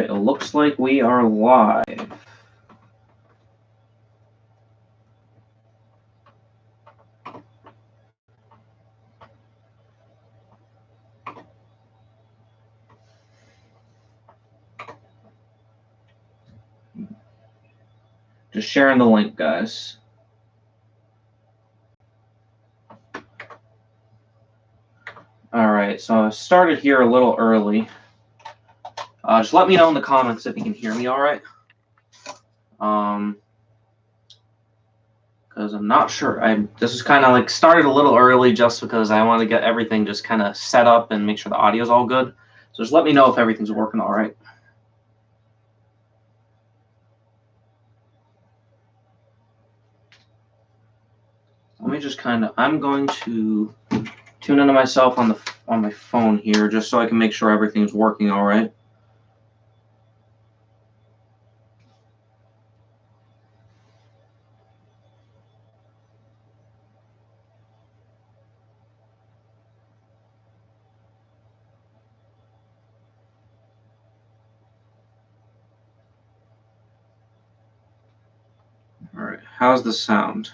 Alright, it looks like we are live. Just sharing the link, guys. Alright, so I started here a little early. Just let me know in the comments if you can hear me alright. Because I'm not sure. This is kind of like started a little early just because I want to get everything just kind of set up and make sure the audio is all good. So just let me know if everything's working all right. Let me just I'm going to tune into myself on my phone here just so I can make sure everything's working all right. All right, how's the sound?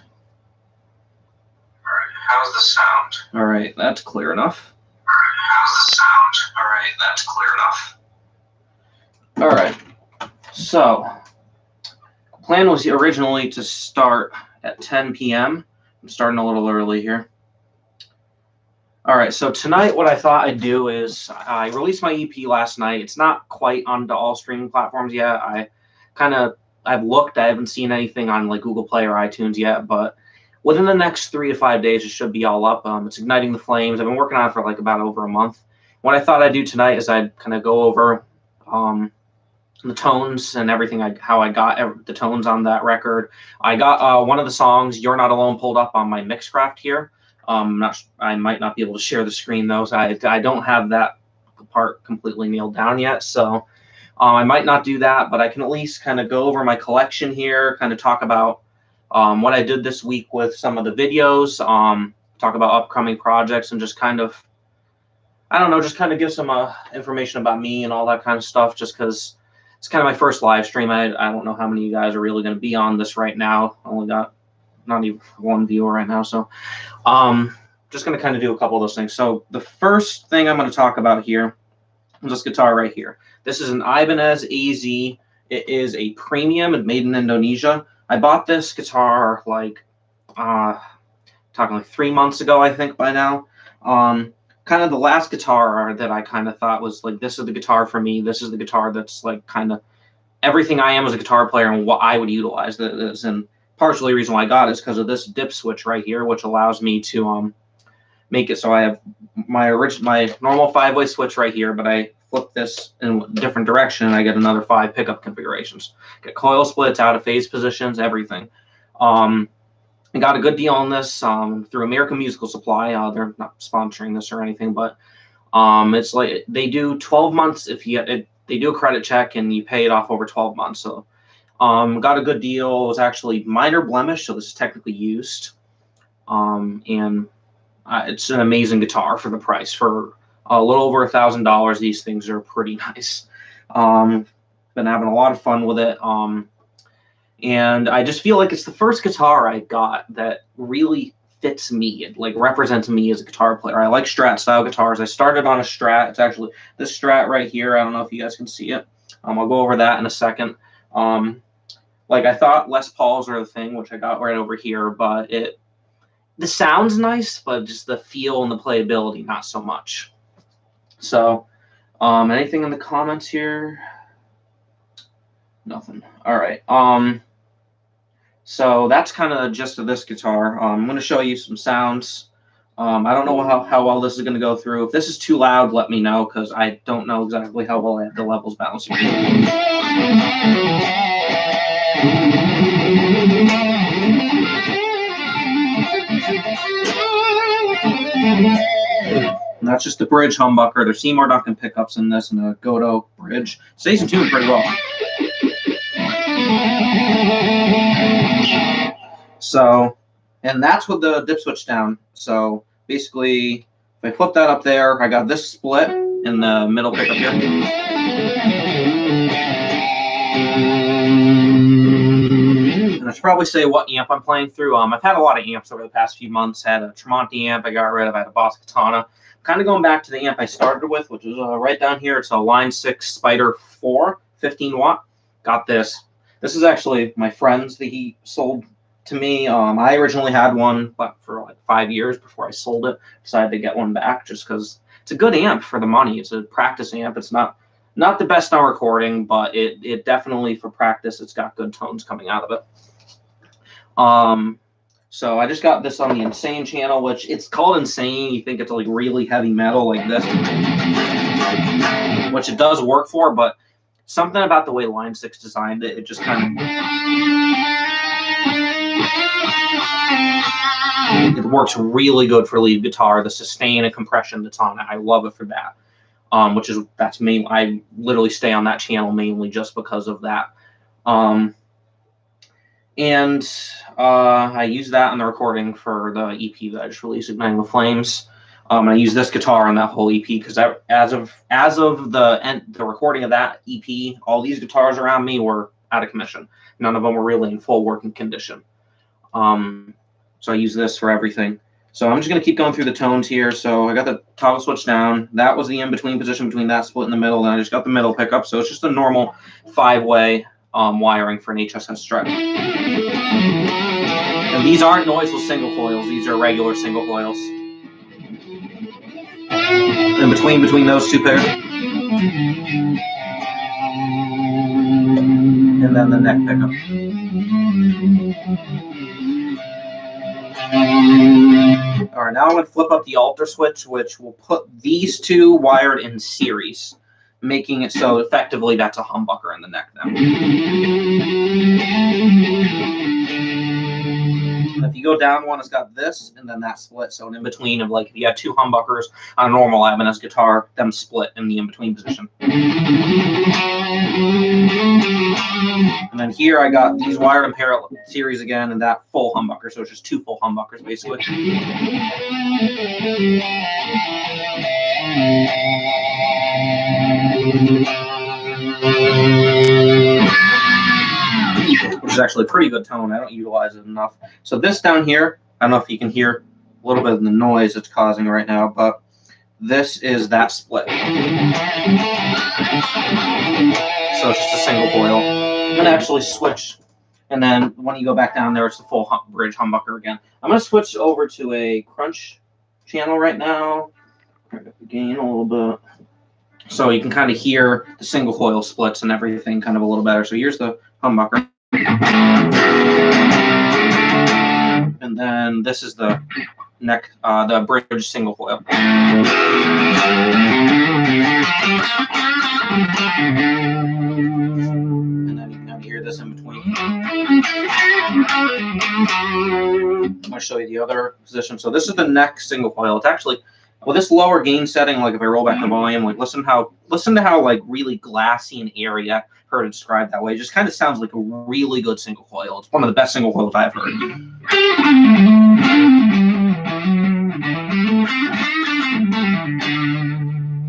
How's the sound? All right, that's clear enough. All right, how's the sound? All right, that's clear enough. All right, so the plan was originally to start at 10 p.m. I'm starting a little early here. All right, so tonight what I thought I'd do is I released my EP last night. It's not quite onto all streaming platforms yet. I've looked. I haven't seen anything on like Google Play or iTunes yet, but within the next 3 to 5 days, it should be all up. It's Igniting the Flames. I've been working on it for like about over a month. What I thought I'd do tonight is I'd kind of go over the tones and everything, how I got the tones on that record. I got one of the songs, You're Not Alone, pulled up on my Mixcraft here. I might not be able to share the screen though, so I don't have that part completely nailed down yet. So I might not do that, but I can at least kind of go over my collection here, kind of talk about what I did this week with some of the videos, talk about upcoming projects, and just kind of, I don't know, just kind of give some information about me and all that kind of stuff, just because it's kind of my first live stream. I don't know how many of you guys are really going to be on this right now. I only got not even one viewer right now, so just going to kind of do a couple of those things. So the first thing I'm going to talk about here is this guitar right here. This is an Ibanez AZ. It is a premium and made in Indonesia. I bought this guitar like talking like 3 months ago, I think by now. Kind of the last guitar that I kind of thought was like, this is the guitar for me. This is the guitar that's like kind of everything I am as a guitar player and what I would utilize this. And partially the reason why I got it is because of this dip switch right here, which allows me to make it so I have my normal 5-way switch right here, but I flip this in a different direction and I get another 5 pickup configurations. Get coil splits, out of phase positions, everything. I got a good deal on this through American Musical Supply. They're not sponsoring this or anything, but it's like they do 12 months if they do a credit check and you pay it off over 12 months. So got a good deal. It was actually minor blemish, so this is technically used. And it's an amazing guitar for the price. For a little over $1,000, these things are pretty nice. Been having a lot of fun with it. And I just feel like it's the first guitar I got that really fits me. It like represents me as a guitar player. I like Strat style guitars. I started on a Strat. It's actually this Strat right here. I don't know if you guys can see it. I'll go over that in a second. Like I thought Les Pauls are the thing, which I got right over here, but the sound's nice, but just the feel and the playability, not so much. So, anything in the comments here? Nothing. All right. So that's kind of the gist of this guitar. I'm going to show you some sounds. I don't know how well this is going to go through. If this is too loud, let me know, because I don't know exactly how well I have the levels balanced. And that's just the bridge humbucker. There's Seymour Duncan pickups in this and a Godot bridge. Stays in tune pretty well. So, and that's with the dip switch down. So basically, if I flip that up there, I got this split in the middle pickup here. should probably say what amp I'm playing through. I've had a lot of amps over the past few months. I had a Tremonti amp I got rid of. I had a Boss Katana. Kind of going back to the amp I started with, which is right down here. It's a Line 6 Spider 4, 15 watt. Got this. This is actually my friend's that he sold to me. I originally had one, but for like 5 years before I sold it, decided to get one back just because it's a good amp for the money. It's a practice amp. It's not the best on recording, but it definitely for practice, it's got good tones coming out of it. So I just got this on the Insane channel, which it's called Insane. You think it's like really heavy metal like this, which it does work for, but something about the way Line 6 designed it, it just kind of, it works really good for lead guitar. The sustain and compression that's on it, I love it for that. That's me. I literally stay on that channel mainly just because of that. I use that on the recording for the EP that I just released, Igniting the Flames. I use this guitar on that whole EP because as of the recording of that EP, all these guitars around me were out of commission. None of them were really in full working condition. So I use this for everything. So I'm just going to keep going through the tones here. So I got the toggle switch down. That was the in-between position between that split in the middle. Then I just got the middle pickup. So it's just a normal 5-way wiring for an HSS strat. And these aren't noiseless single coils. These are regular single coils. In between those two pairs. And then the neck pickup. All right, now I'm going to flip up the alter switch, which will put these two wired in series, making it so effectively that's a humbucker in the neck now. And if you go down one, it's got this and then that split. So an in-between of, like, if you had two humbuckers on a normal Ibanez guitar, them split in the in-between position. And then here I got these wired in parallel series again, and that full humbucker. So it's just two full humbuckers, basically. Which is actually a pretty good tone. I don't utilize it enough. So this down here, I don't know if you can hear a little bit of the noise it's causing right now, but this is that split. So it's just a single coil. I'm going to actually switch, and then when you go back down there, it's the full bridge humbucker again. I'm going to switch over to a crunch channel right now. Turn up the gain a little bit. So you can kind of hear the single coil splits and everything kind of a little better. So here's the humbucker. And then this is the neck, the bridge single coil. And then you can kind of hear this in between. I'm going to show you the other position. So this is the neck single coil. It's actually, with this lower gain setting, like if I roll back the volume, like listen to how like really glassy and airy. I heard it described that way. It just kind of sounds like a really good single coil. It's one of the best single coils I've heard.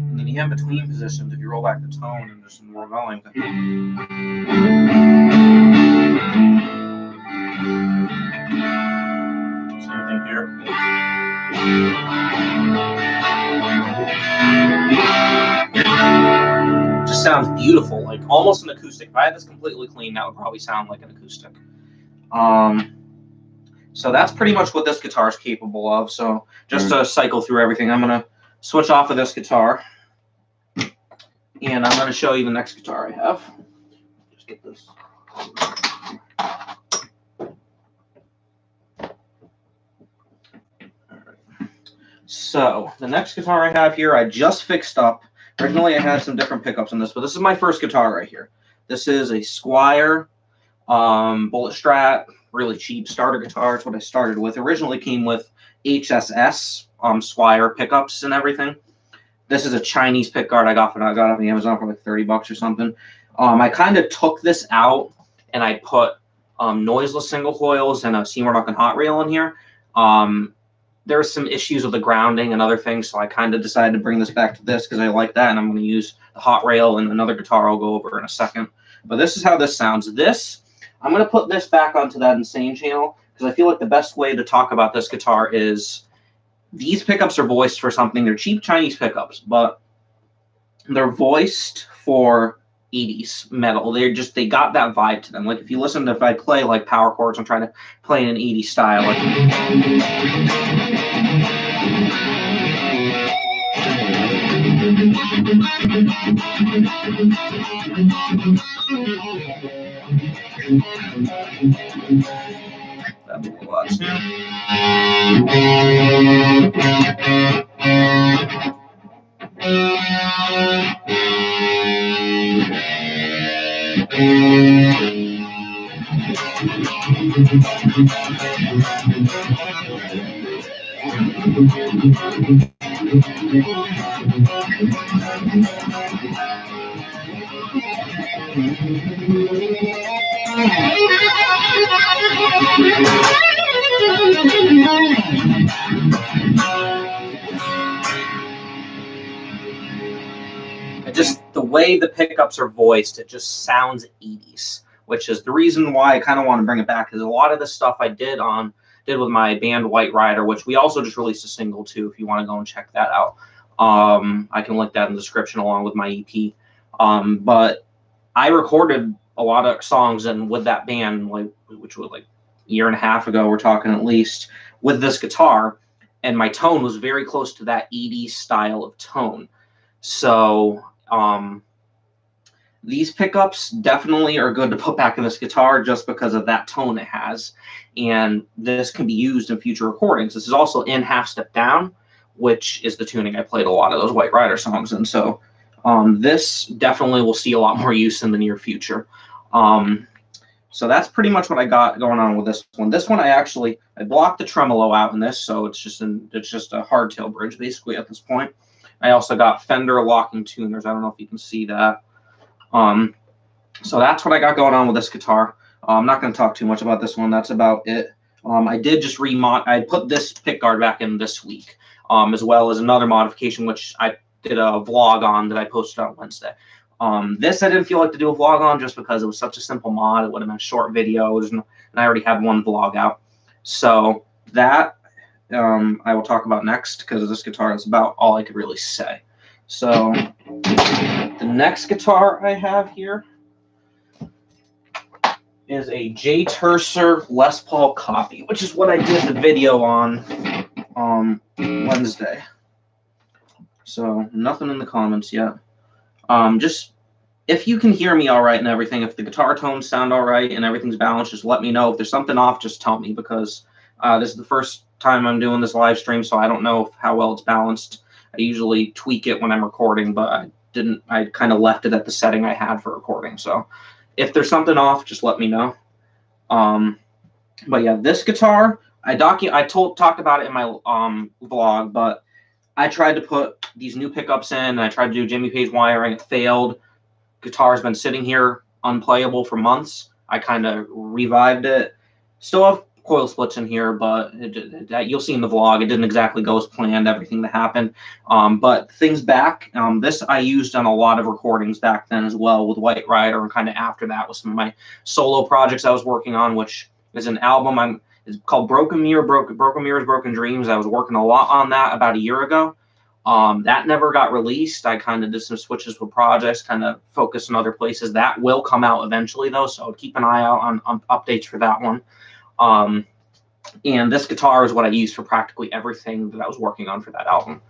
And then the in-between positions, if you roll back the tone and there's some more volume. Same thing here. Just sounds beautiful, like almost an acoustic. If I had this completely clean, that would probably sound like an acoustic. So that's pretty much what this guitar is capable of. So just to cycle through everything, I'm going to switch off of this guitar, and I'm going to show you the next guitar I have. Just get this. So the next guitar I have here, I just fixed up. Originally I had some different pickups on this, but this is my first guitar right here. This is a Squire Bullet Strat, really cheap starter guitar. It's what I started with. Originally came with HSS Squire pickups and everything. This is a Chinese pickguard I got off Amazon for like 30 bucks or something. I kind of took this out and I put noiseless single coils and a Seymour Duncan hot rail in here. There were some issues with the grounding and other things, so I kind of decided to bring this back to this because I like that, and I'm going to use the hot rail and another guitar I'll go over in a second. But this is how this sounds. This, I'm going to put this back onto that Insane channel because I feel like the best way to talk about this guitar is these pickups are voiced for something. They're cheap Chinese pickups, but they're voiced for 80s metal. They got that vibe to them. Like if you listen to, if I play like power chords, I'm trying to play in an 80s style. Like, that'd be a lot too. Just the way the pickups are voiced, it just sounds 80s, which is the reason why I kind of want to bring it back, because a lot of the stuff I did with my band White Ryder, which we also just released a single too, if you want to go and check that out. I can link that in the description along with my EP. But I recorded a lot of songs and with that band, which was like a year and a half ago, we're talking at least, with this guitar, and my tone was very close to that 80s style of tone. So these pickups definitely are good to put back in this guitar just because of that tone it has, and this can be used in future recordings. This is also in Half Step Down, which is the tuning I played a lot of those White Ryder songs in. So this definitely will see a lot more use in the near future. So that's pretty much what I got going on with this one. This one I blocked the tremolo out in this, so it's just a hardtail bridge basically at this point. I also got Fender locking tuners. I don't know if you can see that. So that's what I got going on with this guitar. I'm not going to talk too much about this one. That's about it. I did just I put this pick guard back in this week, as well as another modification, which I did a vlog on that I posted on Wednesday. This I didn't feel like to do a vlog on just because it was such a simple mod. It would have been a short video, and I already had one vlog out. So that I will talk about next, because this guitar is about all I could really say. So the next guitar I have here is a J. Tercer Les Paul copy, which is what I did the video on Wednesday. So nothing in the comments yet. Just if you can hear me all right and everything, if the guitar tones sound all right and everything's balanced, just let me know. If there's something off, just tell me, because this is the first time I'm doing this live stream, so I don't know how well it's balanced. I usually tweak it when I'm recording, but I didn't. I kind of left it at the setting I had for recording. So if there's something off, just let me know. But yeah, this guitar, I talked about it in my vlog, but I tried to put these new pickups in, and I tried to do Jimmy Page wiring. It failed. Guitar's been sitting here unplayable for months. I kind of revived it. Still have coil splits in here, but you'll see in the vlog, it didn't exactly go as planned, everything that happened. But things back, this I used on a lot of recordings back then as well with White Ryder, and kind of after that with some of my solo projects I was working on, which is an album it's called Broken Mirrors, Broken Dreams. I was working a lot on that about a year ago. That never got released. I kind of did some switches with projects, kind of focused on other places. That will come out eventually, though, so keep an eye out on updates for that one. And this guitar is what I used for practically everything that I was working on for that album.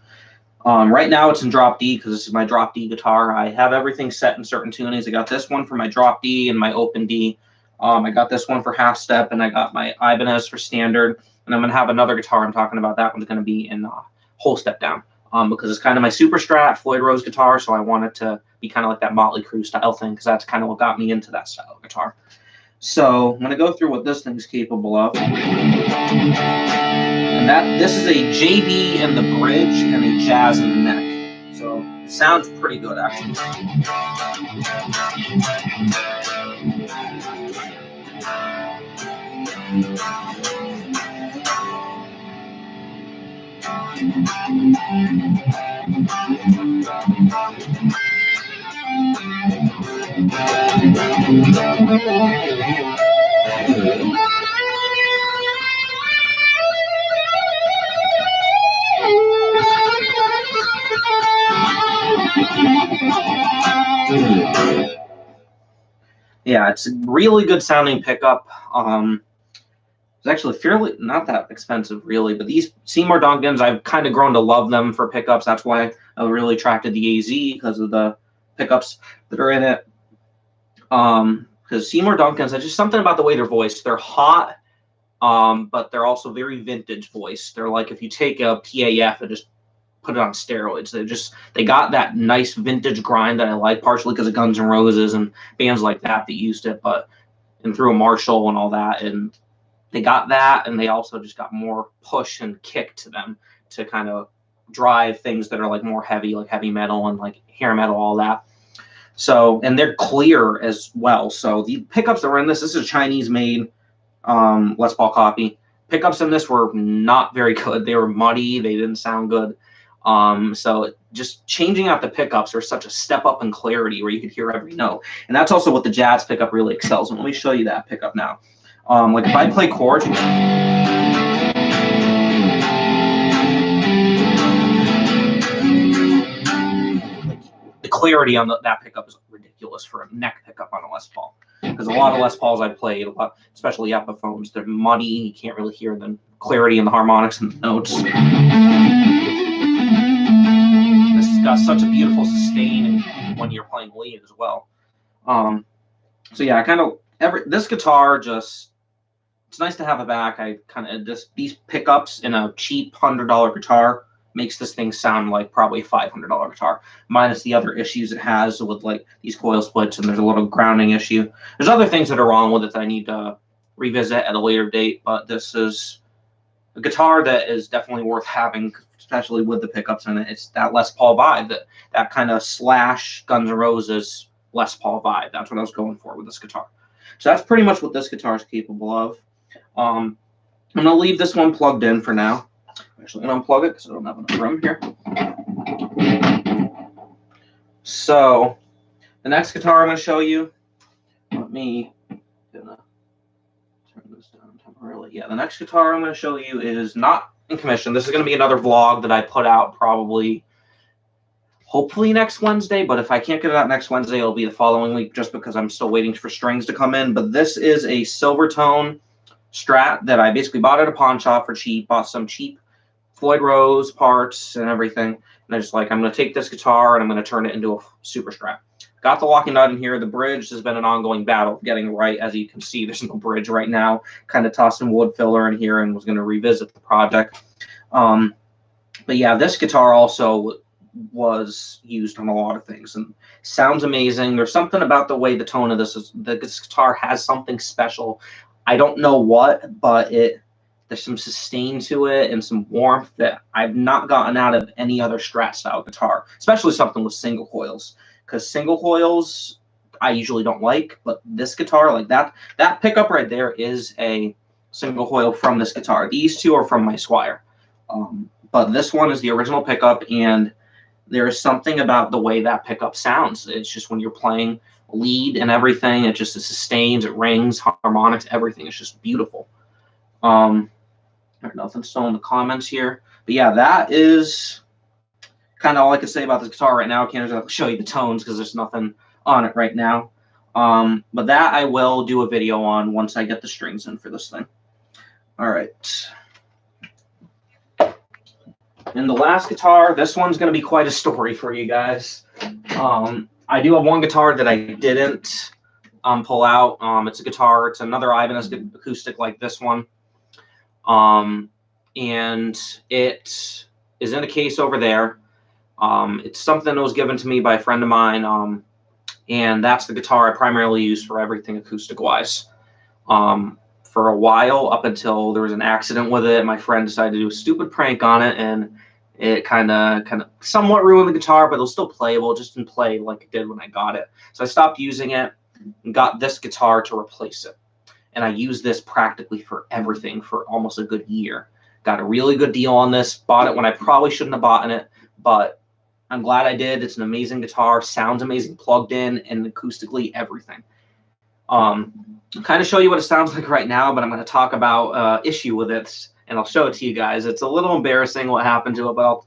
Right now it's in drop D, because this is my drop D guitar. I have everything set in certain tunings. I got this one for my drop D and my open D. I got this one for half step, and I got my Ibanez for standard. And I'm going to have another guitar I'm talking about. That one's going to be in whole step down, because it's kind of my super strat Floyd Rose guitar. So I want it to be kind of like that Motley Crue style thing, because that's kind of what got me into that style of guitar. So I'm going to go through what this thing's capable of. And this is a JB in the bridge and a jazz in the neck. So it sounds pretty good, actually. yeah, it's a really good sounding pickup. It's actually fairly not that expensive, really. But these Seymour Duncans, I've kind of grown to love them for pickups. That's why I really attracted the AZ, because of the pickups that are in it. Because Seymour Duncans, there's just something about the way they're voiced. They're hot, but they're also very vintage voice. They're like if you take a PAF and just put it on steroids. They got that nice vintage grind that I like, partially because of Guns N' Roses and bands like that used it, and through a Marshall and all that, and they got that, and they also just got more push and kick to them to kind of drive things that are like more heavy, like heavy metal and like hair metal, all that. So, and they're clear as well. So the pickups that were in this is a Chinese-made Les Paul copy. Pickups in this were not very good. They were muddy. They didn't sound good. So just changing out the pickups are such a step up in clarity where you could hear every note. And that's also what the jazz pickup really excels in. Let me show you that pickup now. Like if I play chords, the clarity on that pickup is ridiculous for a neck pickup on a Les Paul. Because a lot of Les Pauls I've played, especially Epiphones, they're muddy. You can't really hear the clarity in the harmonics and the notes. This has got such a beautiful sustain when you're playing lead as well. So yeah, this guitar just, it's nice to have it back. These pickups in a cheap $100 guitar makes this thing sound like probably a $500 guitar, minus the other issues it has with like these coil splits, and there's a little grounding issue. There's other things that are wrong with it that I need to revisit at a later date, but this is a guitar that is definitely worth having, especially with the pickups in it. It's that Les Paul vibe, that kind of slash Guns N' Roses Les Paul vibe. That's what I was going for with this guitar. So that's pretty much what this guitar is capable of. I'm going to leave this one plugged in for now. I'm actually going to unplug it because I don't have enough room here. So the next guitar I'm going to show you, let me turn this down temporarily. Yeah, the next guitar I'm going to show you is not in commission. This is going to be another vlog that I put out hopefully next Wednesday, but if I can't get it out next Wednesday, it'll be the following week just because I'm still waiting for strings to come in. But this is a Silvertone Strat that I basically bought at a pawn shop for cheap, bought some cheap Floyd Rose parts and everything. And I just I'm going to take this guitar and I'm going to turn it into a super Strat. Got the locking nut in here. The bridge has been an ongoing battle getting right. As you can see, there's no bridge right now. Kind of tossed some wood filler in here and was going to revisit the project. But yeah, this guitar also was used on a lot of things and sounds amazing. There's something about the way the tone of this guitar has something special. I don't know what, but there's some sustain to it and some warmth that I've not gotten out of any other Strat style guitar, especially something with single coils. Because single coils I usually don't like, but this guitar, like that pickup right there is a single coil from this guitar. These two are from my Squire. But this one is the original pickup, and there is something about the way that pickup sounds. It's just when you're playing lead and everything, it sustains, it rings, harmonics, everything. It's just beautiful. Nothing's still in the comments here. But yeah, that is kind of all I can say about this guitar right now. I can't exactly show you the tones because there's nothing on it right now. But that I will do a video on once I get the strings in for this thing. All right. And the last guitar, this one's going to be quite a story for you guys. I do have one guitar that I didn't pull out. It's a guitar. It's another Ibanez Acoustic like this one. And it is in a case over there. It's something that was given to me by a friend of mine. And that's the guitar I primarily use for everything acoustic-wise. For a while, up until there was an accident with it, my friend decided to do a stupid prank on it, and it kind of somewhat ruined the guitar, but it was still playable. It just didn't play like it did when I got it. So I stopped using it and got this guitar to replace it. And I used this practically for everything for almost a good year. Got a really good deal on this. Bought it when I probably shouldn't have bought it, but I'm glad I did. It's an amazing guitar. Sounds amazing plugged in, and acoustically everything. I'll kind of show you what it sounds like right now, but I'm going to talk about issue with it, and I'll show it to you guys. It's a little embarrassing what happened to it, but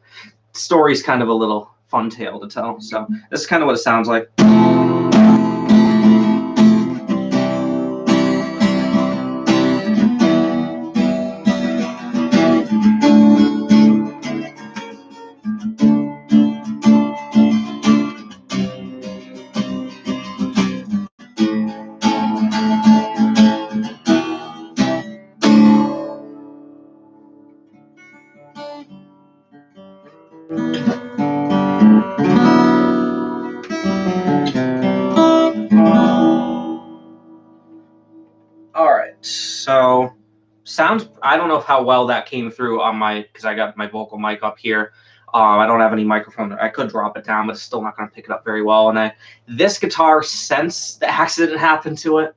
the story's kind of a little fun tale to tell. So this is kind of what it sounds like. All right, so sounds, I don't know how well that came through on my, because I got my vocal mic up here. I don't have any microphone there. I could drop it down, but it's still not going to pick it up very well. And this guitar, since the accident happened to it,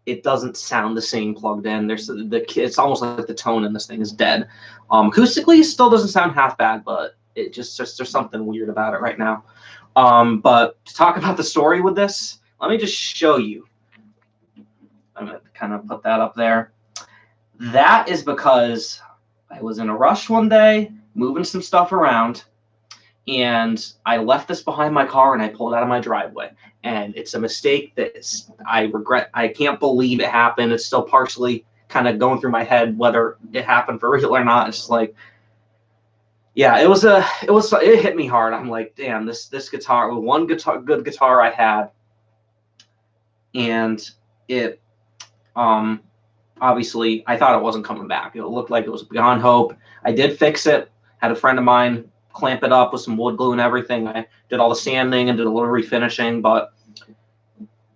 it doesn't sound the same plugged in. It's almost like the tone in this thing is dead. Acoustically, it still doesn't sound half bad, but it just there's something weird about it right now. But to talk about the story with this, let me just show you. I'm going to kind of put that up there. That is because I was in a rush one day, moving some stuff around, and I left this behind my car and I pulled out of my driveway. And it's a mistake that I regret. I can't believe it happened. It's still partially kind of going through my head whether it happened for real or not. It's just like, yeah, it hit me hard. I'm like, damn, this guitar, good guitar I had, and it obviously I thought it wasn't coming back. It looked like it was beyond hope. I did fix it. Had a friend of mine clamp it up with some wood glue and everything. I did all the sanding and did a little refinishing, but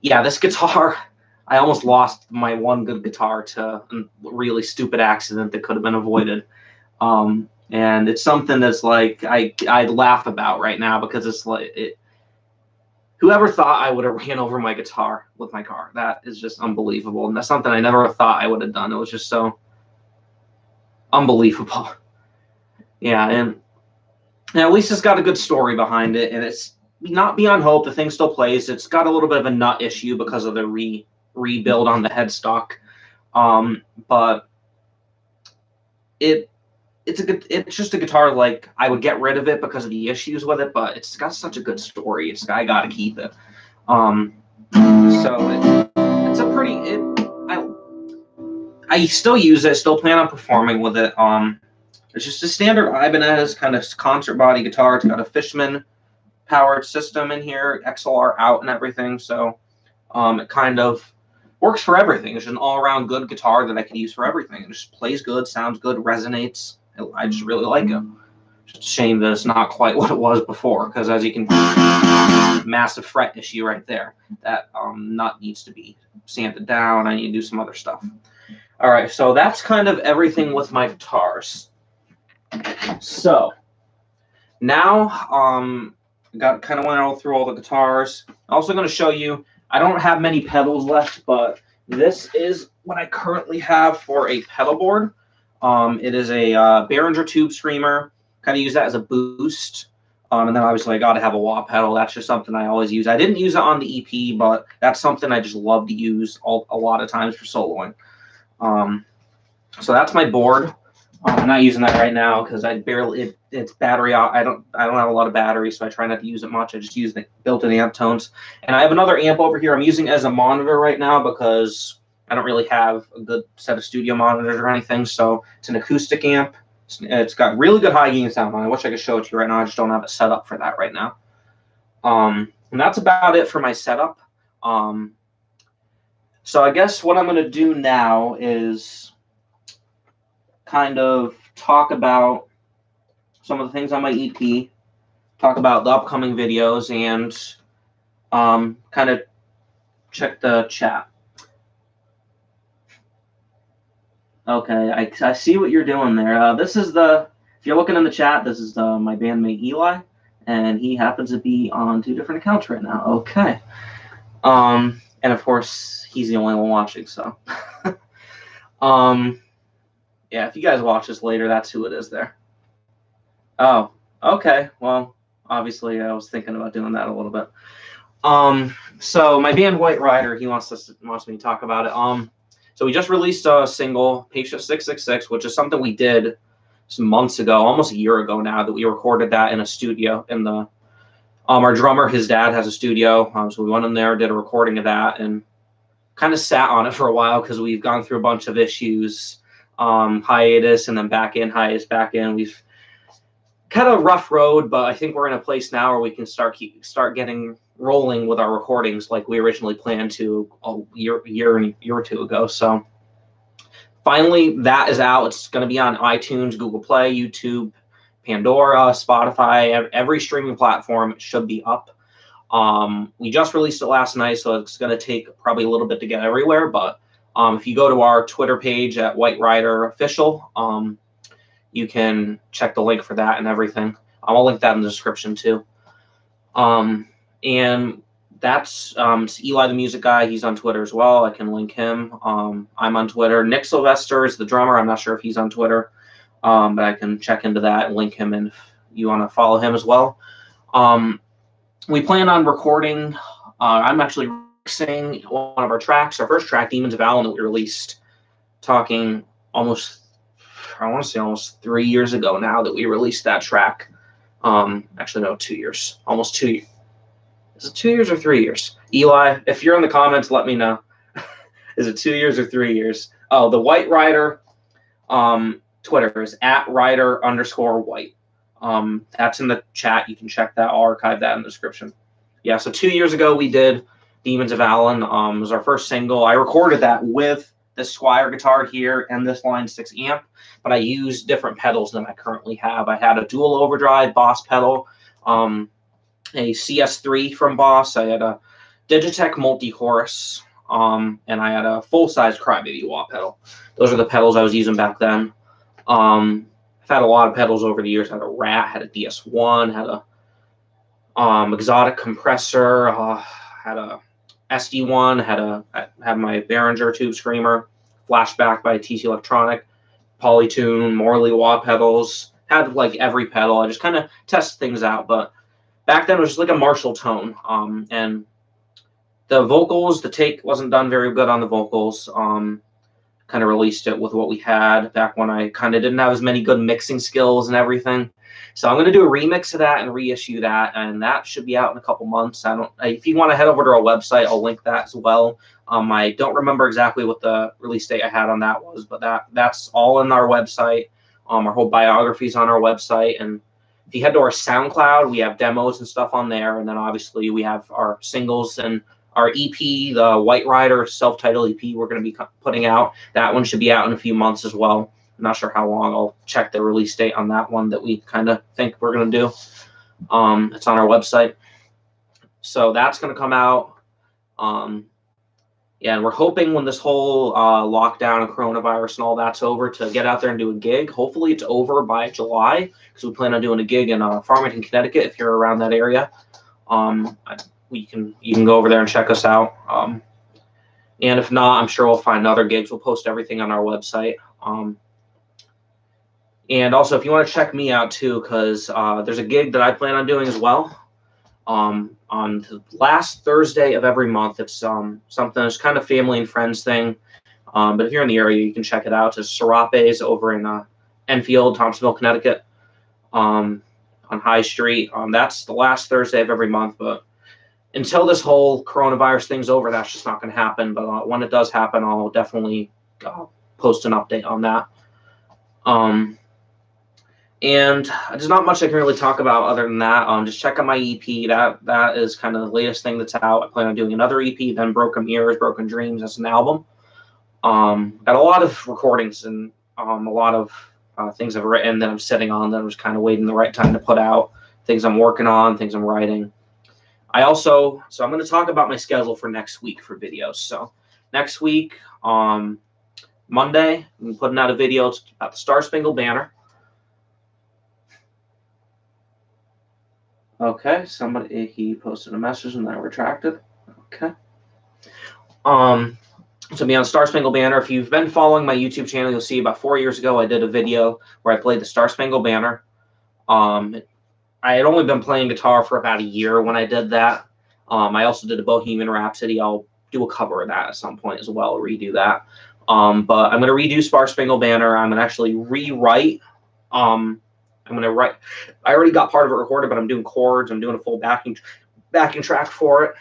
yeah, this guitar, I almost lost my one good guitar to a really stupid accident that could have been avoided. And it's something that's like I'd laugh about right now, because it's like whoever thought I would have ran over my guitar with my car? That is just unbelievable. And that's something I never thought I would have done. It was just so unbelievable. Yeah, and at least it's got a good story behind it, and it's not beyond hope. The thing still plays. It's got a little bit of a nut issue because of the rebuild on the headstock. But it's just a guitar, like, I would get rid of it because of the issues with it, but it's got such a good story. I gotta keep it. So it's a pretty, I still use it, still plan on performing with it. It's just a standard Ibanez kind of concert body guitar. It's got a Fishman powered system in here, XLR out and everything. So it kind of works for everything. It's an all-around good guitar that I can use for everything. It just plays good, sounds good, resonates. I just really like it. Just a shame that it's not quite what it was before, because as you can see, massive fret issue right there. That nut needs to be sanded down. I need to do some other stuff. All right, so that's kind of everything with my guitars. So now got kind of went all through all the guitars. I'm also going to show you, I don't have many pedals left, but this is what I currently have for a pedal board. It is a Behringer tube screamer. Kind of use that as a boost. And then obviously I got to have a wah pedal. That's just something I always use. I didn't use it on the EP, but that's something I just love to use a lot of times for soloing. So that's my board. I'm not using that right now because it's battery out. I don't have a lot of battery, so I try not to use it much. I just use the built-in amp tones. And I have another amp over here I'm using as a monitor right now because I don't really have a good set of studio monitors or anything. So it's an acoustic amp. It's got really good high gain sound on it. I wish I could show it to you right now. I just don't have it set up for that right now. And that's about it for my setup. So I guess what I'm going to do now is kind of talk about some of the things on my EP, talk about the upcoming videos, and kind of check the chat. Okay, I see what you're doing there. This is if you're looking in the chat, this is my bandmate Eli, and he happens to be on 2 different accounts right now. Okay. And of course, he's the only one watching, so. Yeah, if you guys watch this later, that's who it is there. Oh, okay. Well, obviously, I was thinking about doing that a little bit. So my band White Ryder, he wants me to talk about it. So we just released a single, Patient 666, which is something we did some months ago, almost a year ago now, that we recorded that in a studio. In the our drummer, his dad has a studio, so we went in there, did a recording of that, and kind of sat on it for a while because we've gone through a bunch of issues. Hiatus and then back in, hiatus, back in. We've kind of a rough road, but I think we're in a place now where we can start getting rolling with our recordings like we originally planned to a year or two ago. So finally that is out. It's going to be on iTunes, Google Play, YouTube, Pandora, Spotify, every streaming platform should be up. We just released it last night, so it's going to take probably a little bit to get everywhere. But if you go to our Twitter page at White Ryder Official, you can check the link for that and everything. I'll link that in the description too. And that's Eli, the music guy. He's on Twitter as well. I can link him. I'm on Twitter. Nick Sylvester is the drummer. I'm not sure if he's on Twitter, but I can check into that and link him in if you want to follow him as well. We plan on recording. I'm actually mixing one of our tracks, our first track, Demons of Allen, that we released, talking almost 3 years ago now that we released that track. Actually, no, 2 years. Almost 2 years. Is it 2 years or 3 years? Eli, if you're in the comments, let me know. Is it 2 years or 3 years? Oh, the White Ryder Twitter is @Ryder_White. That's in the chat. You can check that. I'll archive that in the description. Yeah, so 2 years ago we did Demons of Allen. It was our first single. I recorded that with the Squire guitar here and this Line 6 amp, but I used different pedals than I currently have. I had a dual overdrive Boss pedal, a CS3 from Boss. I had a Digitech multi-chorus, and I had a full-size Crybaby wah pedal. Those are the pedals I was using back then. I've had a lot of pedals over the years. I had a Rat, had a DS1, had a exotic compressor, had a SD1, had my Behringer Tube Screamer, Flashback by TC Electronic, Polytune, Morley wah pedals. Had like every pedal. I just kind of test things out. But back then it was just like a Marshall tone. And the vocals, the take wasn't done very good on the vocals. Kind of released it with what we had back when I kind of didn't have as many good mixing skills and everything. So I'm going to do a remix of that and reissue that, and that should be out in a couple months. If you want to head over to our website, I'll link that as well. I don't remember exactly what the release date I had on that was, but that's all in our website. Our whole biography is on our website, and if you head to our SoundCloud, we have demos and stuff on there, and then obviously we have our singles and our EP, the White Ryder self-titled EP we're going to be putting out. That one should be out in a few months as well. I'm not sure how long. I'll check the release date on that one that we kind of think we're going to do. It's on our website. So that's going to come out. Yeah, and we're hoping when this whole lockdown and coronavirus and all that's over to get out there and do a gig. Hopefully it's over by July because we plan on doing a gig in Farmington, Connecticut if you're around that area. You can go over there and check us out. And if not, I'm sure we'll find other gigs. We'll post everything on our website. And also, if you want to check me out too, because there's a gig that I plan on doing as well. On the last Thursday of every month, it's something that's kind of family and friends thing. But if you're in the area, you can check it out. It's Serapes over in Enfield, Thompsonville, Connecticut, on High Street. That's the last Thursday of every month, but until this whole coronavirus thing's over, that's just not going to happen. But when it does happen, I'll definitely post an update on that. And there's not much I can really talk about other than that. Just check out my EP. That is kind of the latest thing that's out. I plan on doing another EP, then Broken Mirrors, Broken Dreams as an album. Got a lot of recordings and a lot of things I've written that I'm sitting on that I'm just kind of waiting the right time to put out. Things I'm working on, things I'm writing. So I'm going to talk about my schedule for next week for videos. So next week, Monday, I'm putting out a video about the Starspangled Banner. Okay, he posted a message and then I retracted. Okay. So be on Starspangled Banner. If you've been following my YouTube channel, you'll see about 4 years ago I did a video where I played the Starspangled Banner. I had only been playing guitar for about a year when I did that. I also did a Bohemian Rhapsody. I'll do a cover of that at some point as well, redo that. But I'm going to redo Starspangled Banner. I'm going to actually rewrite. I already got part of it recorded, but I'm doing chords. I'm doing a full backing track for it.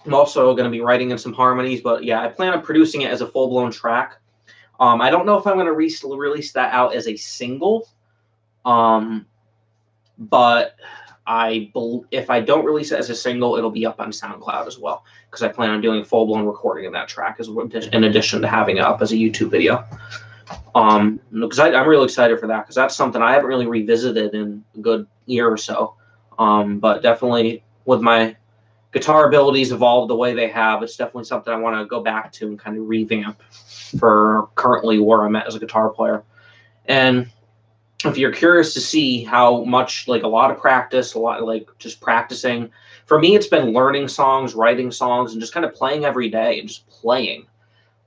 I'm also going to be writing in some harmonies. But yeah, I plan on producing it as a full-blown track. I don't know if I'm going to release that out as a single. But if I don't release it as a single, it'll be up on SoundCloud as well, because I plan on doing a full-blown recording of that track in addition to having it up as a YouTube video. Because I'm really excited for that, because that's something I haven't really revisited in a good year or so. But definitely with my guitar abilities evolved the way they have, it's definitely something I want to go back to and kind of revamp for currently where I'm at as a guitar player. And if you're curious to see how much, like, a lot of practice, a lot like just practicing, for me it's been learning songs, writing songs, and just kind of playing every day and just playing.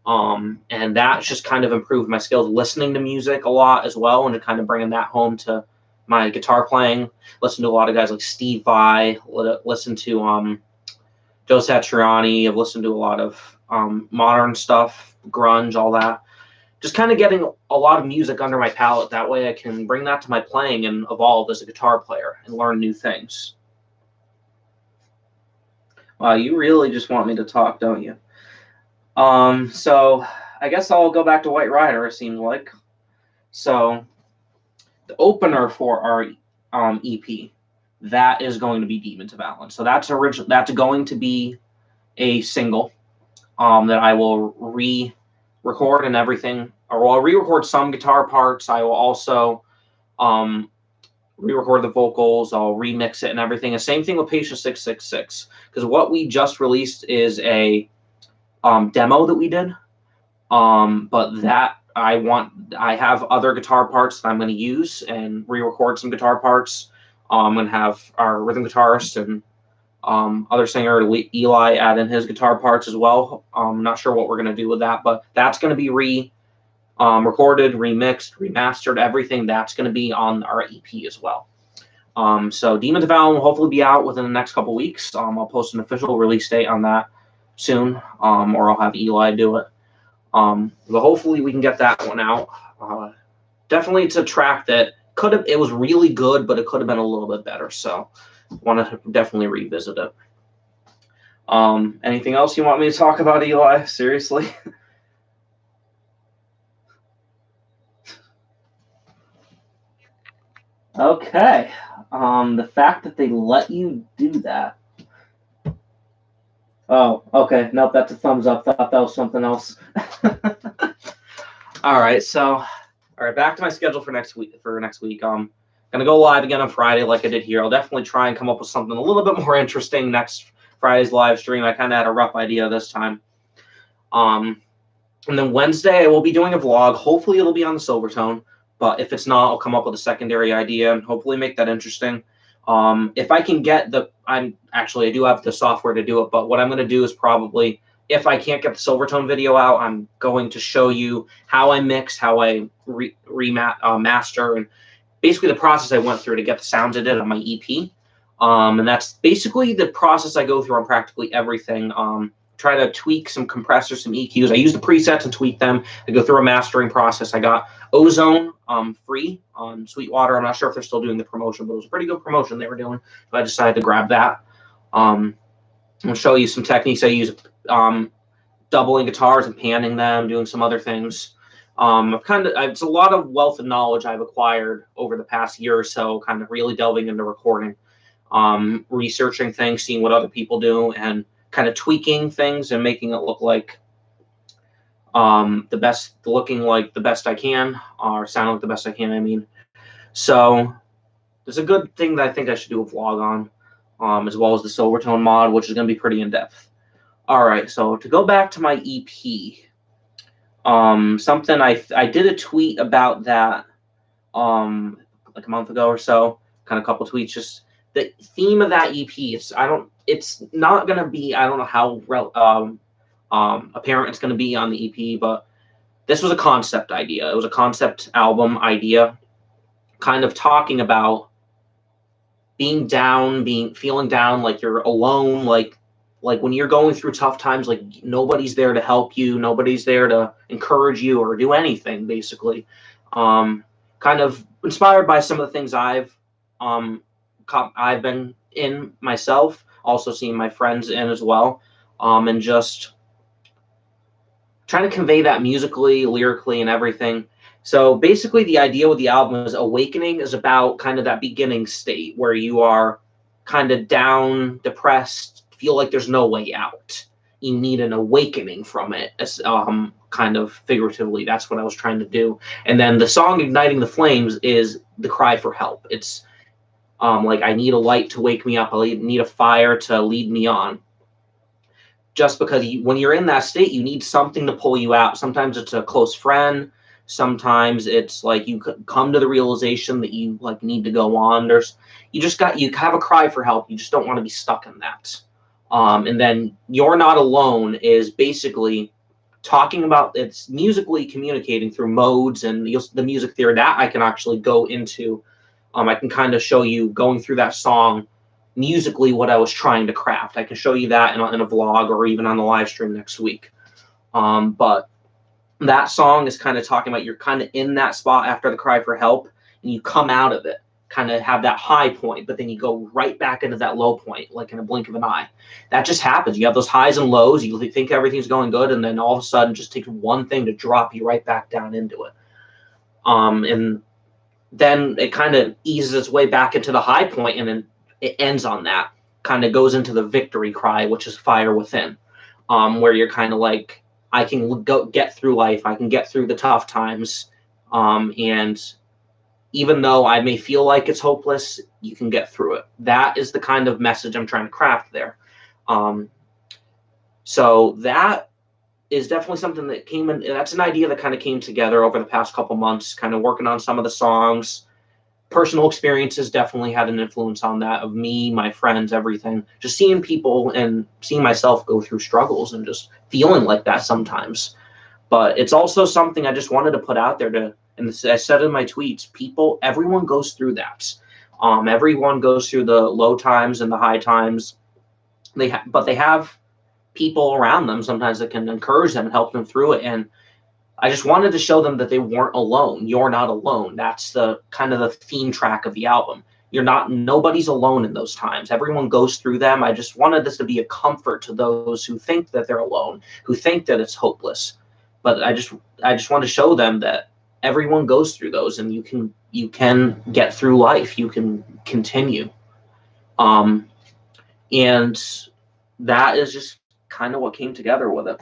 And that's just kind of improved my skills, listening to music a lot as well, and kind of bringing that home to my guitar playing. Listen to a lot of guys like Steve Vai, listen to Joe Satriani. I've listened to a lot of modern stuff, grunge, all that. Just kind of getting a lot of music under my palette. That way I can bring that to my playing and evolve as a guitar player and learn new things. Wow, you really just want me to talk, don't you? So I guess I'll go back to White Ryder, it seems like. So the opener for our EP, that is going to be Demons of Allen. So that's going to be a single that I will re-record and everything. Or I'll re-record some guitar parts. I will also re-record the vocals. I'll remix it and everything. The same thing with Patient 666, because what we just released is a demo that we did. But that I have other guitar parts that I'm going to use and re-record some guitar parts. I'm going to have our rhythm guitarist and other singer Eli add in his guitar parts as well. I'm not sure what we're going to do with that, but that's going to be recorded, remixed, remastered, everything. That's going to be on our EP as well. So Demons of Allen will hopefully be out within the next couple weeks. I'll post an official release date on that soon, or I'll have Eli do it. But hopefully we can get that one out. Definitely, it's a track that it was really good, but it could have been a little bit better. So want to definitely revisit it. Anything else you want me to talk about, Eli? Seriously? Okay. The fact that they let you do that. Oh, okay. Nope, that's a thumbs up. Thought that was something else. All right, back to my schedule for next week. I'm gonna go live again on Friday, like I did here. I'll definitely try and come up with something a little bit more interesting next Friday's live stream. I kind of had a rough idea this time. And then Wednesday I will be doing a vlog. Hopefully it'll be on the Silvertone, but if it's not, I'll come up with a secondary idea and hopefully make that interesting. If I can get I do have the software to do it, but what I'm going to do is probably, if I can't get the Silvertone video out, I'm going to show you how I mix, how I master, and basically the process I went through to get the sounds I did on my EP. And that's basically the process I go through on practically everything. Try to tweak some compressors, some EQs. I use the presets and tweak them. I go through a mastering process. I got Ozone free on Sweetwater. I'm not sure if they're still doing the promotion, but it was a pretty good promotion they were doing. So I decided to grab that. I'll show you some techniques I use, doubling guitars and panning them, doing some other things. It's a lot of wealth of knowledge I've acquired over the past year or so, kind of really delving into recording, researching things, seeing what other people do, and kind of tweaking things and making it look like looking like the best I can, or sound like the best I can, I mean. So there's a good thing that I think I should do a vlog on, as well as the Silvertone mod, which is going to be pretty in-depth. All right, so to go back to my EP, something I did a tweet about that like a month ago or so, kind of a couple tweets, just the theme of that EP. It's not going to be, I don't know how apparent it's going to be on the EP, but this was a concept idea. It was a concept album idea, kind of talking about being down, feeling down, like you're alone, like when you're going through tough times, like nobody's there to help you, nobody's there to encourage you or do anything, basically. Kind of inspired by some of the things I've been in myself, also seeing my friends in as well, and just trying to convey that musically, lyrically, and everything. So basically the idea with the album is Awakening is about kind of that beginning state where you are kind of down, depressed, feel like there's no way out. you need an awakening from it, kind of figuratively. That's what I was trying to do. And then the song Igniting the Flames is the cry for help. It's like, I need a light to wake me up. I need a fire to lead me on. Just because when you're in that state, you need something to pull you out. Sometimes it's a close friend. Sometimes it's like you come to the realization that you like need to go on. You have a cry for help. You just don't want to be stuck in that. And then You're Not Alone is basically talking about, it's musically communicating through modes and the music theory that I can actually go into. I can kind of show you going through that song musically what I was trying to craft. I can show you that in a vlog or even on the live stream next week. But that song is kind of talking about you're kind of in that spot after the cry for help, and you come out of it, kind of have that high point, but then you go right back into that low point, like in a blink of an eye. That just happens. You have those highs and lows. You think everything's going good, and then all of a sudden just takes one thing to drop you right back down into it. And then it kind of eases its way back into the high point, and then it ends on that. Kind of goes into the victory cry, which is fire within, where you're kind of like, I can get through life. I can get through the tough times. And even though I may feel like it's hopeless, you can get through it. That is the kind of message I'm trying to craft there. So that is definitely something that came in. That's an idea that kind of came together over the past couple months, kind of working on some of the songs. Personal experiences definitely had an influence on that, of me, my friends, everything. Just seeing people and seeing myself go through struggles and just feeling like that sometimes. But it's also something I just wanted to put out there and I said in my tweets, everyone goes through that. Everyone goes through the low times and the high times. But they have people around them sometimes that can encourage them and help them through it. And I just wanted to show them that they weren't alone. You're not alone. That's the kind of the theme track of the album. Nobody's alone in those times. Everyone goes through them. I just wanted this to be a comfort to those who think that they're alone, who think that it's hopeless. But I just want to show them that everyone goes through those, and you can get through life. You can continue. And that is just kind of what came together with it.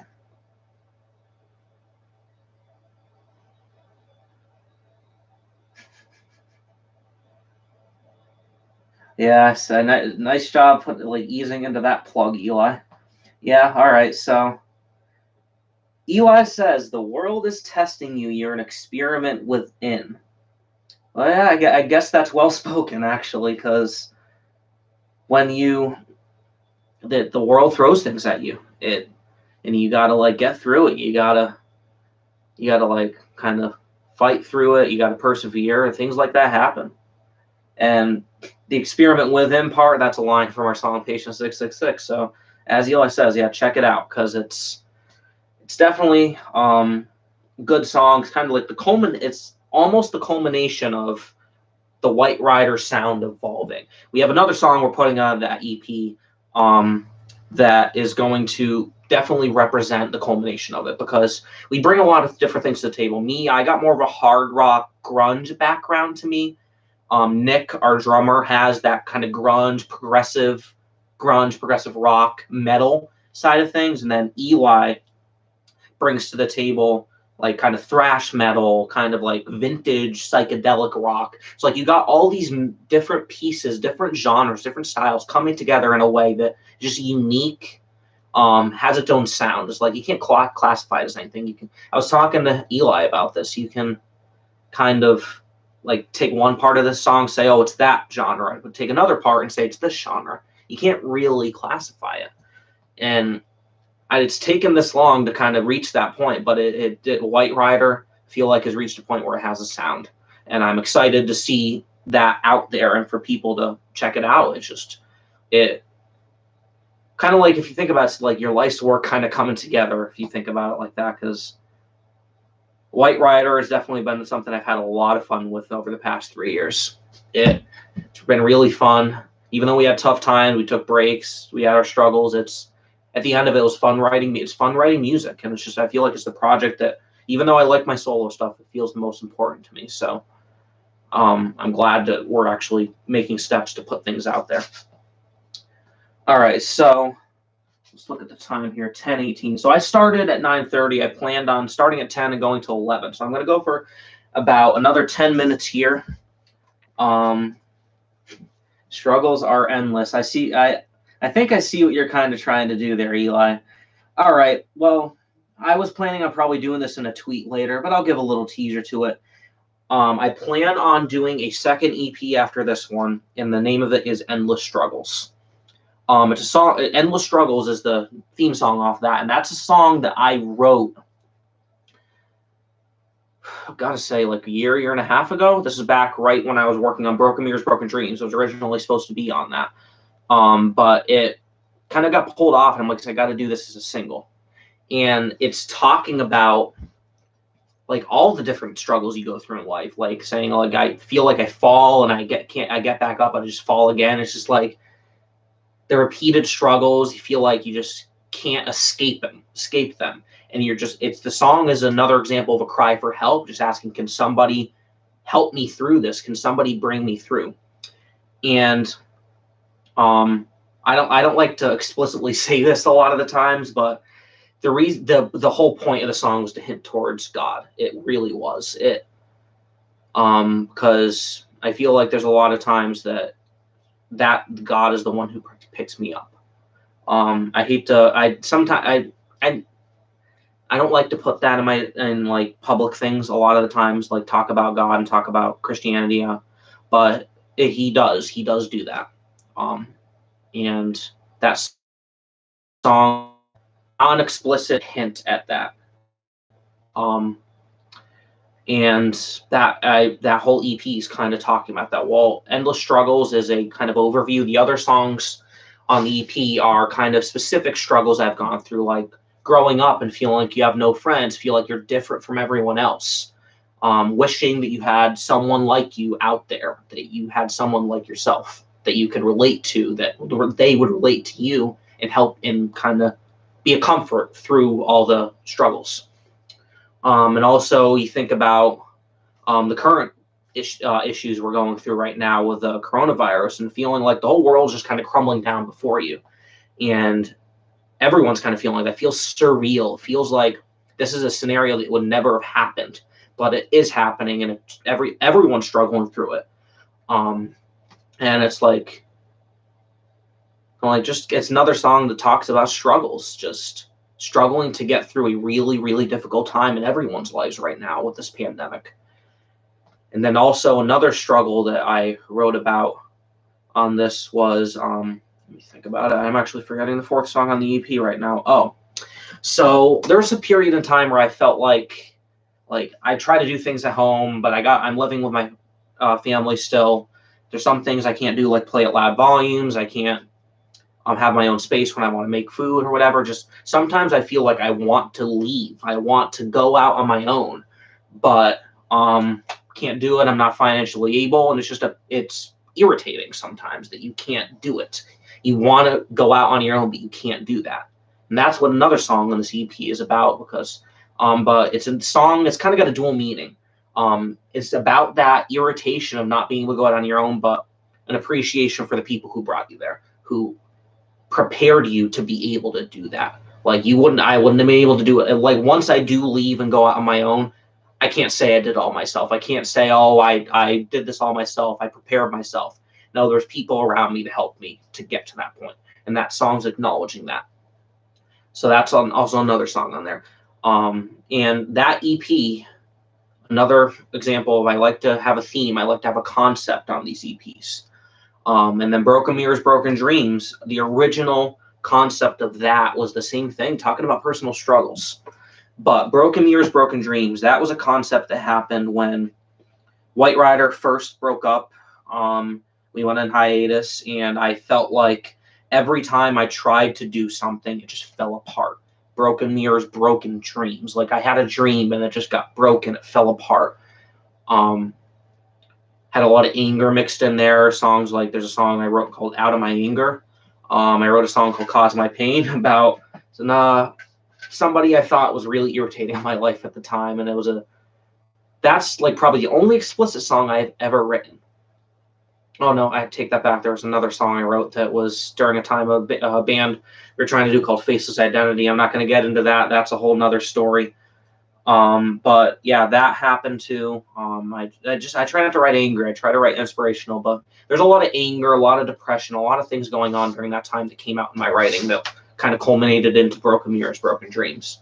Yeah, so nice job easing into that plug, Eli. Yeah, all right. So Eli says, the world is testing you. You're an experiment within. Well, yeah, I guess that's well spoken, actually, because when the world throws things at you, and you gotta get through it. You gotta kind of fight through it. You gotta persevere. Things like that happen. And the experiment within part, that's a line from our song Patient 666. So as Eli says, yeah, check it out, because it's definitely good songs. Kind of like it's almost the culmination of the White Ryder sound evolving. We have another song we're putting on that EP that is going to definitely represent the culmination of it, because we bring a lot of different things to the table. I got more of a hard rock grunge background to me. Nick, our drummer, has that kind of progressive rock, metal side of things. And then Eli brings to the table like kind of thrash metal, kind of like vintage psychedelic rock. So you got all these different pieces, different genres, different styles coming together in a way that is just unique, has its own sound. It's you can't classify it as anything. I was talking to Eli about this. You can kind of take one part of this song, say, oh, it's that genre, but take another part and say it's this genre. You can't really classify it. And it's taken this long to kind of reach that point, but White Ryder feel like has reached a point where it has a sound. And I'm excited to see that out there and for people to check it out. It's just, it kind of if you think about it, your life's work kind of coming together, if you think about it like that, because White Ryder has definitely been something I've had a lot of fun with over the past 3 years. It's been really fun. Even though we had tough times, we took breaks, we had our struggles. At the end of it, was fun writing. It's fun writing music, and it's just, I feel like it's the project that, even though I like my solo stuff, it feels the most important to me. So I'm glad that we're actually making steps to put things out there. All right, so let's look at the time here, 10:18. So I started at 9:30. I planned on starting at 10 and going till 11. So I'm going to go for about another 10 minutes here. Struggles are endless. I think I see what you're kind of trying to do there, Eli. All right. Well, I was planning on probably doing this in a tweet later, but I'll give a little teaser to it. I plan on doing a second EP after this one, and the name of it is Endless Struggles. It's a song. Endless Struggles is the theme song off that, and that's a song that I wrote, I've got to say, like a year and a half ago. This is back right when I was working on Broken Mirrors, Broken Dreams. It was originally supposed to be on that, but it kind of got pulled off, and I'm like, I got to do this as a single. And it's talking about like all the different struggles you go through in life, like saying like I feel like I fall and I get back up, I just fall again. It's just like the repeated struggles. You feel like you just can't escape them, and the song is another example of a cry for help, just asking, can somebody help me through this? Can somebody bring me through? And I don't like to explicitly say this a lot of the times, but the whole point of the song was to hint towards God. It really was it, because I feel like there's a lot of times that God is the one who picks me up. I don't like to put that in like public things a lot of the times, like talk about God and talk about Christianity, but he does do that. And that song, an explicit hint at that. And that whole EP is kind of talking about that. Well, Endless Struggles is a kind of overview. The other songs on the EP are kind of specific struggles I've gone through, like growing up and feeling like you have no friends, feel like you're different from everyone else, wishing that you had someone like you out there, that you had someone like yourself that you could relate to, that they would relate to you and help and kind of be a comfort through all the struggles. And also you think about the current issues we're going through right now with the coronavirus and feeling like the whole world's just kind of crumbling down before you. And everyone's kind of feeling like that. Feels surreal. It feels like this is a scenario that would never have happened, but it is happening, and everyone's struggling through it. And it's like it's another song that talks about struggles, just struggling to get through a really, really difficult time in everyone's lives right now with this pandemic. And then also another struggle that I wrote about on this was, let me think about it. I'm actually forgetting the fourth song on the EP right now. Oh, so there was a period in time where I felt like I try to do things at home, but I'm living with my family still. There's some things I can't do, like play at loud volumes. I can't have my own space when I want to make food or whatever. Just sometimes I feel like I want to leave. I want to go out on my own, but can't do it. I'm not financially able, and it's irritating sometimes that you can't do it. You want to go out on your own, but you can't do that. And that's what another song on this EP is about, because but it's a song that's kind of got a dual meaning. It's about that irritation of not being able to go out on your own, but an appreciation for the people who brought you there, who prepared you to be able to do that. Like I wouldn't have been able to do it. Like once I do leave and go out on my own, I can't say I did it all myself. I can't say, oh, I did this all myself. I prepared myself. No, there's people around me to help me to get to that point. And that song's acknowledging that. So that's also another song on there. And that EP, another example of I like to have a theme. I like to have a concept on these EPs. And then Broken Mirrors, Broken Dreams, the original concept of that was the same thing, talking about personal struggles. But Broken Mirrors, Broken Dreams, that was a concept that happened when White Ryder first broke up. We went on hiatus, and I felt like every time I tried to do something, it just fell apart. Broken Mirrors, Broken Dreams. Like I had a dream, and it just got broken. It fell apart. Had a lot of anger mixed in there. Songs like there's a song I wrote called Out of My Anger. I wrote a song called Cause My Pain about somebody I thought was really irritating in my life at the time. And that's like probably the only explicit song I've ever written. Oh no, I take that back. There was another song I wrote that was during a time of a band we were trying to do called Faceless Identity. I'm not going to get into that. That's a whole nother story. But yeah, that happened too. I try not to write angry. I try to write inspirational, but there's a lot of anger, a lot of depression, a lot of things going on during that time that came out in my writing that kind of culminated into Broken Mirrors, Broken Dreams.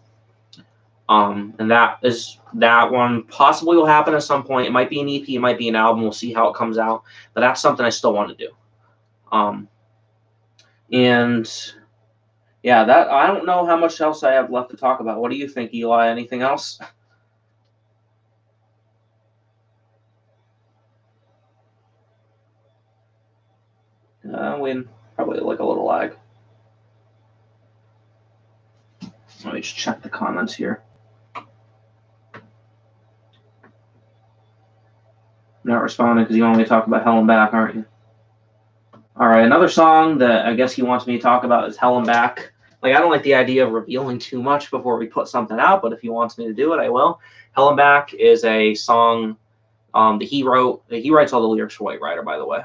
And that one possibly will happen at some point. It might be an EP, it might be an album. We'll see how it comes out, but that's something I still want to do. And yeah, that I don't know how much else I have left to talk about. What do you think, Eli? Anything else? We probably like a little lag. Let me just check the comments here. You're not responding because you want me to talk about Helen Back, aren't you? All right, another song that I guess he wants me to talk about is Helen Back. Like, I don't like the idea of revealing too much before we put something out, but if he wants me to do it, I will. Helen Back is a song that he wrote. He writes all the lyrics for Ryder, by the way.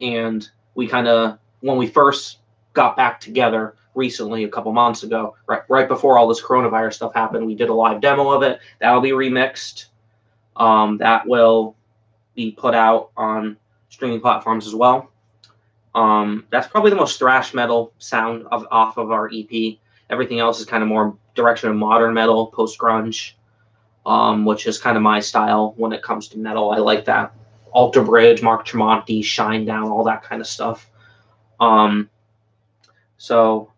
And we kind of, when we first got back together recently, a couple months ago, right before all this coronavirus stuff happened, we did a live demo of it. That'll be remixed. That will be put out on streaming platforms as well. That's probably the most thrash metal sound off of our EP. Everything else is kind of more direction of modern metal, post grunge, which is kind of my style when it comes to metal. I like that Alter Bridge, Mark Tremonti, Shine Down, all that kind of stuff. So,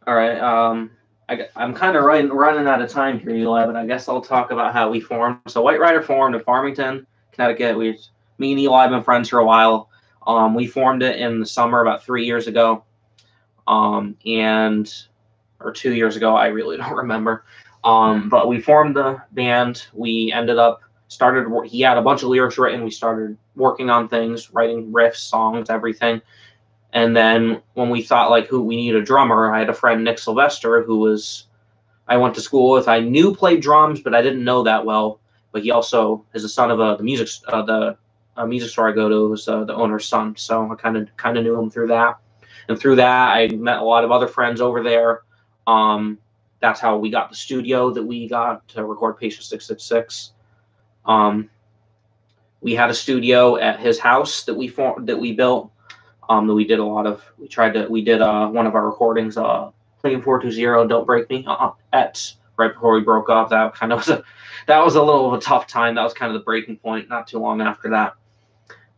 all right. I'm kind of running out of time here, Eli, but I guess I'll talk about how we formed. So White Ryder formed in Farmington, Connecticut. Me and Eli have been friends for a while. We formed it in the summer about 3 years ago, or 2 years ago. I really don't remember. But we formed the band. We ended up he had a bunch of lyrics written. We started working on things, writing riffs, songs, everything. And then when we thought we need a drummer, I had a friend, Nick Sylvester, I went to school with. I knew played drums, but I didn't know that well. But he also is the son of the music store I go to, was the owner's son. So I kind of knew him through that. And through that, I met a lot of other friends over there. That's how we got the studio that we got to record Patient 666. We had a studio at his house that we built. That we did we did one of our recordings, Playing 420, Don't Break Me, right before we broke off. That was a little of a tough time. That was kind of the breaking point. Not too long after that,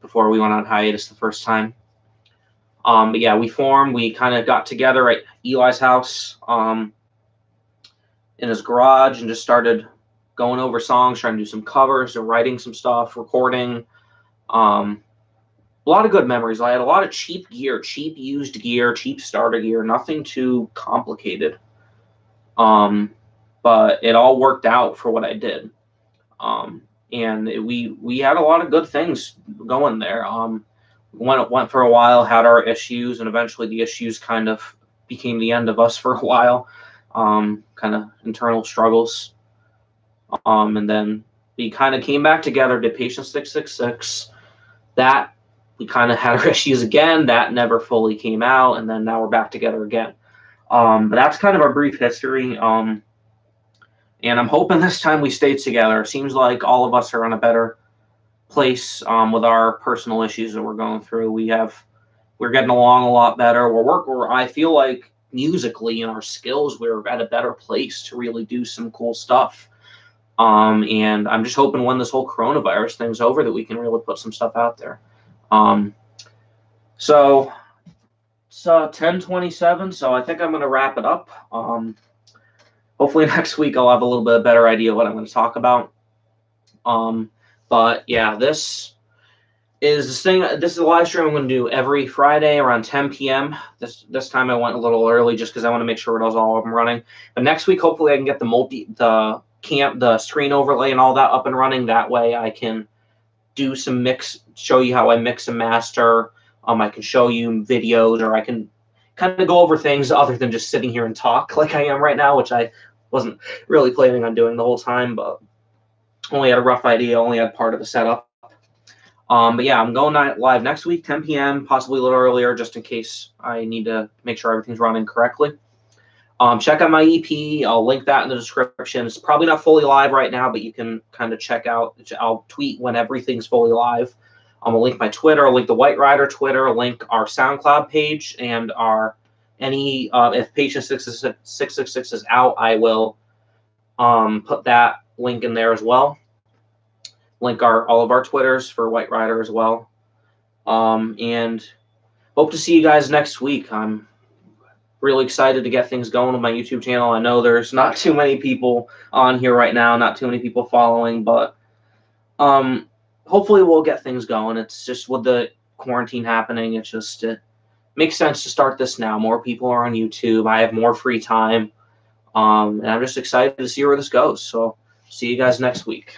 before we went on hiatus the first time. But yeah, we formed. We kind of got together at Eli's house, in his garage, and just started going over songs, trying to do some covers and writing some stuff, recording. A lot of good memories. I had a lot of cheap gear, cheap used gear, cheap starter gear, nothing too complicated. But it all worked out for what I did. And we had a lot of good things going there. Went for a while, had our issues, and eventually the issues kind of became the end of us for a while. Kind of internal struggles. And then we kind of came back together, did Patient 666. That we kind of had our issues again. That never fully came out, and then now we're back together again. But that's kind of our brief history. And I'm hoping this time we stay together. It seems like all of us are in a better place with our personal issues that we're going through. We're getting along a lot better. I feel like musically in our skills, we're at a better place to really do some cool stuff. And I'm just hoping when this whole coronavirus thing's over that we can really put some stuff out there. So it's 10:27, so I think I'm going to wrap it up. Hopefully next week I'll have a little bit better idea of what I'm going to talk about. But yeah, this is a live stream I'm going to do every Friday around 10 p.m. This time I went a little early just because I want to make sure it was all up and running. But next week, hopefully I can get the screen overlay and all that up and running. That way I can do some show you how I mix and master. I can show you videos, or I can kind of go over things other than just sitting here and talk like I am right now, which I wasn't really planning on doing the whole time, but only had a rough idea, only had part of the setup. But yeah, I'm going live next week, 10 p.m., possibly a little earlier, just in case I need to make sure everything's running correctly. Check out my EP. I'll link that in the description. It's probably not fully live right now, but you can kind of check out. I'll tweet when everything's fully live. I'll link my Twitter. I'll link the White Ryder Twitter. I'll link our SoundCloud page and our if Patient 666 is out, I will put that link in there as well. Link all of our Twitters for White Ryder as well. And hope to see you guys next week. I'm really excited to get things going on my YouTube channel. I know there's not too many people on here right now, not too many people following, but hopefully we'll get things going. It's just with the quarantine happening, it makes sense to start this now. More people are on YouTube. I have more free time. And I'm just excited to see where this goes. So see you guys next week.